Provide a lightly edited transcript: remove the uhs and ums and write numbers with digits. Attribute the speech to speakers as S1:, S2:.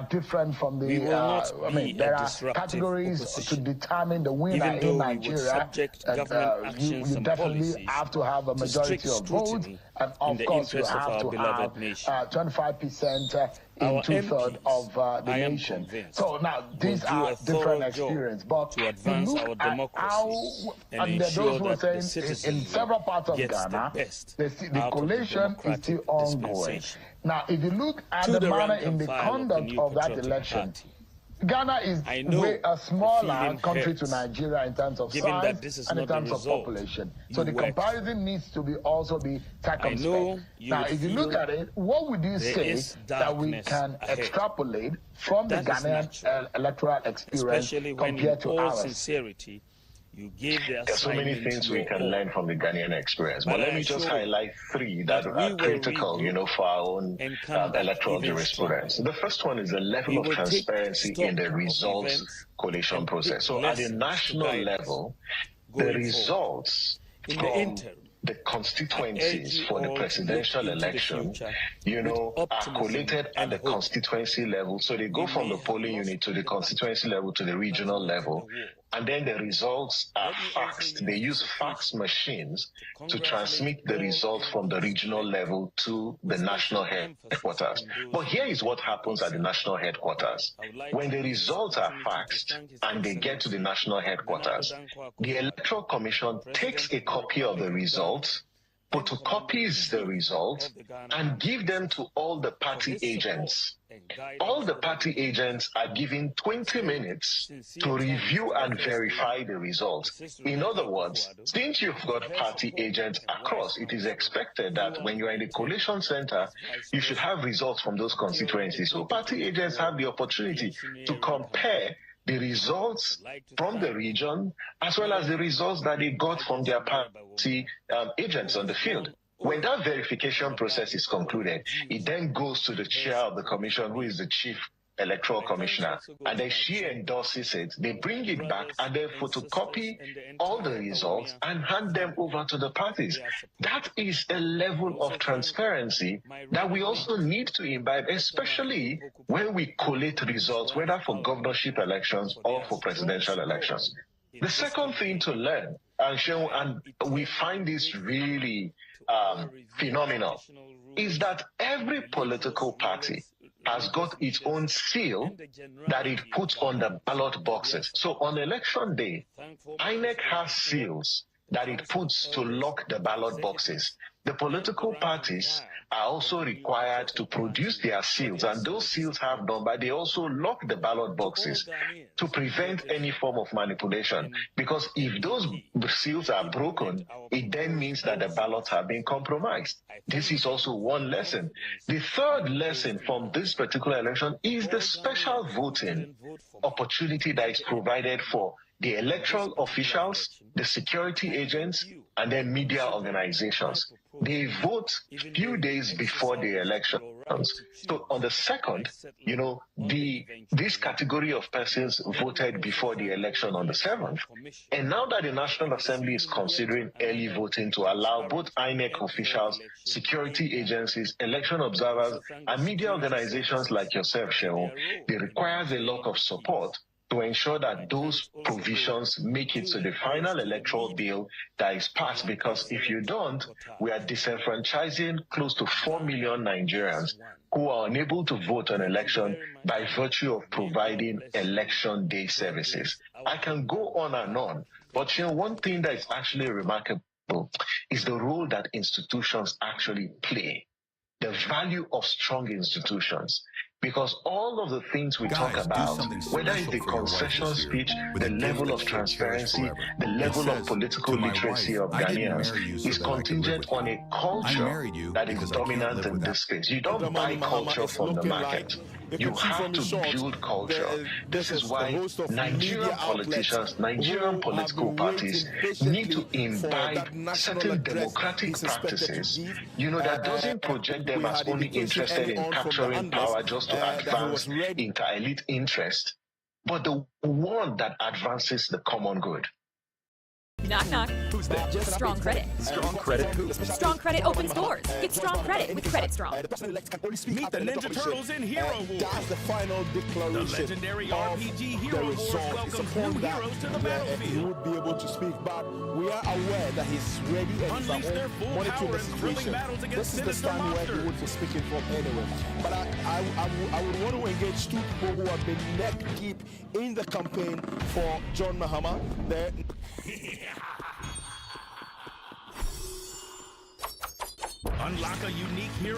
S1: different from the.
S2: We will not
S1: I mean, there are categories
S2: opposition.
S1: to determine the winner
S2: Even though
S1: in
S2: we
S1: Nigeria.
S2: would subject government actions
S1: You
S2: and
S1: definitely
S2: policies
S1: have to have a majority of votes, and of course you have to have 25% in two-thirds of the nation. So now these are different experiences, but
S2: to advance
S1: look
S2: our
S1: at
S2: democracy
S1: how,
S2: and
S1: there are those who are
S2: ensure that
S1: saying in several parts of Ghana, the collation is still ongoing. Now, if you look at the manner in the conduct of that election, Ghana is a smaller country to Nigeria in terms of size and in terms of population. So the comparison needs to be also be circumspect. Now, if you look at it, what would you say that we can extrapolate from the Ghanaian electoral experience compared to ours?
S2: Sincerity, you gave the
S3: There's so many things we can learn from the Ghanaian experience, but let me just highlight three that are critical, for our own electoral jurisprudence. The first one is the level of transparency in the results collation process. So at the national level, the results from the constituencies for the presidential election, are collated at the constituency level. So they go from the polling unit to the constituency level to the regional level. And then the results are faxed. They use fax machines to transmit the results from the regional level to the national headquarters. But here is what happens at the national headquarters. When the results are faxed and they get to the national headquarters, the Electoral Commission takes a copy of the results, photocopies the results, and give them to all the party agents. All the party agents are given 20 minutes to review and verify the results. In other words, since you've got party agents across, it is expected that when you are in the collation center, you should have results from those constituencies. So party agents have the opportunity to compare the results from the region as well as the results that they got from their party agents on the field. When that verification process is concluded, it then goes to the chair of the commission, who is the chief electoral commissioner, and then she endorses it. They bring it back and then photocopy all the results and hand them over to the parties. That is a level of transparency that we also need to imbibe, especially when we collate results, whether for governorship elections or for presidential elections. The second thing to learn, and we find this really phenomenal, is that every political party has got its own seal that it puts on the ballot boxes. So on election day, INEC has seals that it puts to lock the ballot boxes. The political parties are also required to produce their seals, and those seals have number. They also lock the ballot boxes to prevent any form of manipulation, because if those seals are broken, it then means that the ballots have been compromised. This is also one lesson. The third lesson from this particular election is the special voting opportunity that is provided for the electoral officials, the security agents, and then media organizations. They vote few days before the elections. So on the second, this category of persons voted before the election on the 7th. And now that the National Assembly is considering early voting to allow both INEC officials, security agencies, election observers, and media organizations like yourself, Shehu, it requires a lot of support to ensure that those provisions make it to the final electoral bill that is passed, because if you don't, we are disenfranchising close to 4 million Nigerians who are unable to vote on election by virtue of providing election day services. I can go on, but one thing that is actually remarkable is the role that institutions actually play, the value of strong institutions. Because all of the things we talk about, whether it's the concession speech, the level of transparency, the level of political literacy of Ghanaians is contingent on a culture that is dominant in this space. You don't buy culture from the market. You have to build culture. This is why Nigerian politicians, Nigerian political parties need to imbibe certain democratic practices, that doesn't project them as only interested in capturing power just to advance inter-elite interest, but the one that advances the common good.
S4: Knock, knock.
S5: Who's there?
S4: Strong Credit.
S5: Strong Credit who?
S4: Strong Credit opens doors. Get strong credit with Credit Strong.
S5: Meet the Ninja Turtles in Hero Wars.
S6: That's the final declaration.
S5: The legendary RPG Hero Wars welcomes new heroes to the
S6: he
S5: battlefield.
S6: would be able to speak, but we are aware that he's ready and
S5: Unleash their full
S6: monitoring
S5: power
S6: the
S5: in thrilling
S6: situation.
S5: battles against
S6: This is the
S5: sinister
S6: time where he
S5: monsters.
S6: would be speaking from anywhere. But I would want to engage two people who have been neck deep in the campaign for John Mahama.
S5: Unlock a unique hero.